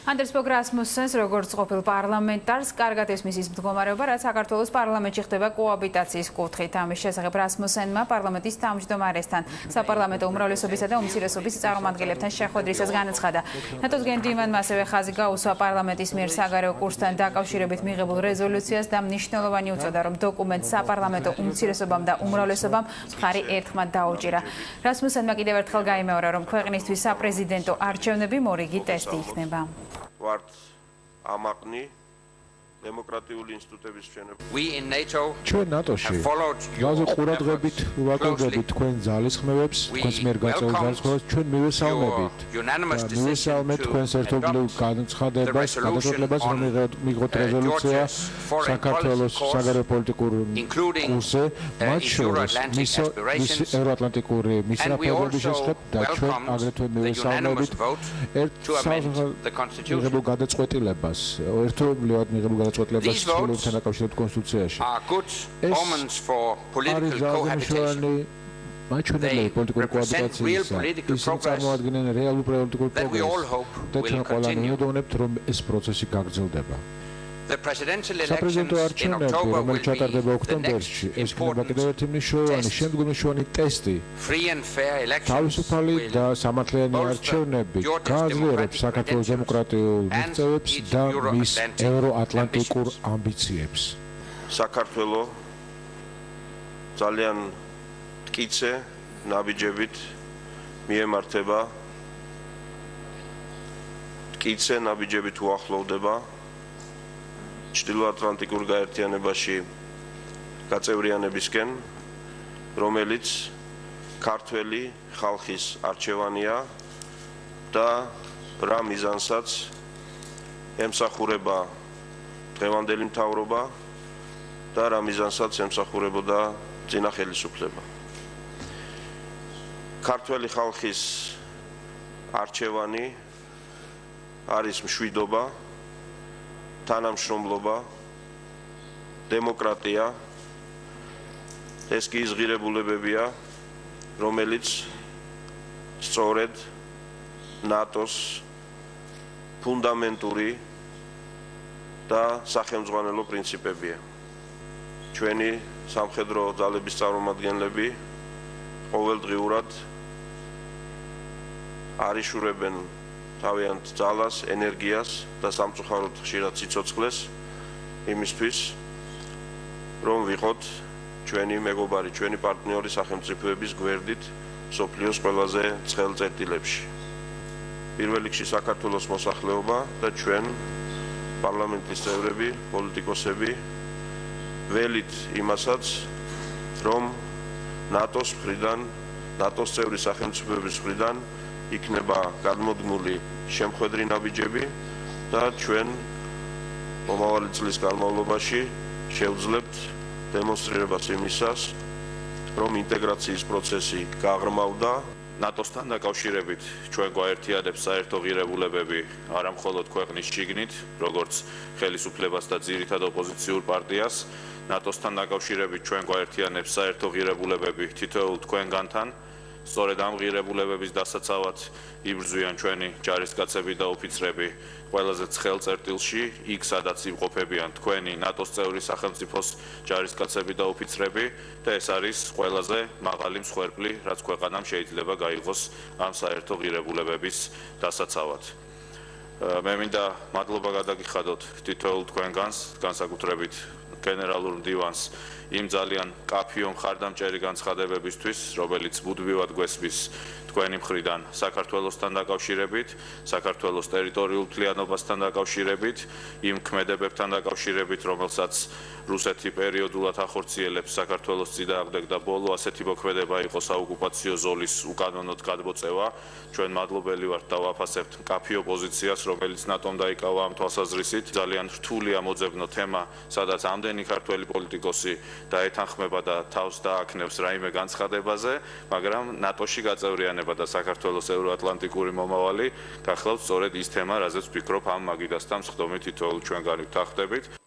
Anders Fogh Rasmussens, როგორც ყოფილ პარლამენტარს, კარგად ესმის ის მდგომარეობა, რაც საქართველოს პარლამენტში ხდება კოაბიტაციის კუთხით. ამის შესახებ რასმუსენმა პარლამენტის თავმჯდომარესთან, საპარლამენტო უმრავლესობისა და უმცირესობის წარმომადგენლებთან შეხვედრისას განაცხადა. ნატოს გენდიმანმა ასევე ხაზი გაუსვა პარლამენტის მიერ საგარეო კურსთან დაკავშირებით მიღებულ რეზოლუციას და მნიშვნელოვანი უწოდა, რომ დოკუმენტს საპარლამენტო უმცირესობამ და უმრავლესობამ მხარი ერთხმად დაუჭირა. რასმუსენმა კიდევ ერთხელ გაიმეორა, რომ ქვეყნისთვის საპრეზიდენტო არჩევნები მორიგი ტესტი იქნება. ვართ ამაყნი დემოკრატიული ინსტიტუტების მშენებლობა. ჩვენ ნატოში გაზო ყურადღებით ვაკლებდებით თქვენ ძალისხმევებს, თქვენს მიერ გაწეულ ძალისხმევებს, ჩვენ მივესალმეთ თქვენს ერთობლივ განცხადებას, რომ მიღოთ რეზოლუცია საქართველოს საგარეო პოლიტიკურ კურსზე, მათ შორის მისი ევროატლანტიკური მისიაყენების შესახებ და ჩვენ აგრეთვე მივესალმებით მიღებულ გადაწყვეტილებას, ერთობლივად მიღებულ გადაწყვეტილებას ცდილობთან დაკავშირებით კონსტიტუციაში. არის ძალადმშოვანი მაჩვენებლები პოლიტიკური კოაბიტაციისა, ისინი წარმოადგენენ რეალურ პოლიტიკურ პროგრესს და ჩვენ ყველანი ვიმედოვნებთ, რომ ეს პროცესი გაგრძელდება. საპრეზიდენტო არჩევნები, რომელიც ჩატარდება ოქტომბერში, ეს იქნება კიდევ ერთი მნიშვნელოვანი ტესტი. თავისუფალი და სამართლიანი არჩევნები გააძლიერებს საქართველოს დემოკრატიულ მიღწევებს და მის ევროატლანტიკურ ამბიციებს. საქართველოს ძალიან მტკიცე ნაბიჯებით მიემართება, მტკიცე ნაბიჯებით უახლოვდება ჩრდილოატლანტიკურ გაერთიანებაში გაწევრიანებისკენ, რომელიც ქართველი ხალხის არჩევანია და რა მიზანსაც ემსახურება დღევანდელი მთავრობა და რა მიზანსაც ემსახურებოდა წინა ხელისუფლება. ქართველი ხალხის არჩევანი არის მშვიდობა, თანამშრომლობა, დემოკრატია, ეს კი ის ღირებულებებია, რომელიც სწორედ ნატოს ფუნდამენტური და სახელმძღვანელო პრინციპებია. ჩვენი სამხედრო ძალების წარმომადგენლები ყოველდღიურად არიშურებენ თავიანთ ძალას, ენერგიას და სამწუხაროდ ხშირად სიცოცხლეს იმისთვის, რომ ვიყოთ ჩვენი მეგობარი, ჩვენი პარტნიორი სახელმწიფოების გვერდით მსოფლიოს ყველაზე ცხელ წერტილებში. პირველ რიგში საქართველოს მოსახლეობა და ჩვენ პარლამენტის წევრები, პოლიტიკოსები ველით იმასაც, რომ ნატოს მხრიდან, ნატოს წევრი სახელმწიფოების მხრიდან იქნება გადმოდგმული შემხედრი ნაბიჯები და ჩვენ მომავალი წლის განმავლობაში შევძლებთ დემონსტრირებას იმისას, რომ ინტეგრაციის პროცესი გაღრმავდა. ნატოსთან დაკავშირებით ჩვენ გვაერთიანებს საერთო ღირებულებები არა მხოლოდ ქვეყნის შიგნით, როგორც ხელისუფლებას და ძირითად ოპოზიციურ პარტიას, ნატოსთან დაკავშირებით ჩვენ გვაერთიანებს საერთო ღირებულებები თითოეულ თქვენგანთან. სწორედ ამ ღირებულებების დასაცავად იბრძვიან ჩვენი ჯარისკაცები და ოფიცრები ყველაზე ცხელ წერტილში, იქ სადაც იმყოფებიან თქვენი ნატოს წევრი სახელმწიფოს ჯარისკაცები და ოფიცრები და ეს არის ყველაზე მაღალი მსხვერპლი, რაც ქვეყანამ შეიძლება გაიღოს ამ საერთო ღირებულებების დასაცავად. მე მინდა მადლობა გადაგიხადოთ თითოეულ თქვენგანს, განსაკუთრებით გენერალურ მდივანს იმ ძალიან კაფიო მხარდამჭერი განცხადებებისთვის, რომელიც ბუდმივად გვესმის თქვენი მხრიდან საქართველოსთან დაკავშირებით, საქართველოს ტერიტორიულ მთლიანობასთან დაკავშირებით, იმ ქმედებებთან დაკავშირებით, რომელსაც რუსეთი პერიოდულად ახორციელებს საქართველოს წინააღმდეგ და ბოლო ასეთი მოქმედება იყო საოკუპაციო ზოლის უკანონოდ გადმოწევა. ჩვენ მადლობელი ვართ და ვაფასებთ კაფიო პოზიციას, რომელიც ნატომ დაიკავა ამ თვალსაზრისით. ძალიან რთული ამოძებნო თემა, სადაც ამდენი ქართველი პოლიტიკოსი დაეთანხმება და თავს დააქნევს რაიმე განცხადებაზე, მაგრამ ნატოში გაწევრიანება და საქართველოს ევროატლანტიკური მომავალი გახლავთ სწორედ ის თემა, რაზეც ვფიქრობ ამ მაგიდასთან მსხდომით თითოეულ ჩვენგანი ვთანხმდებით.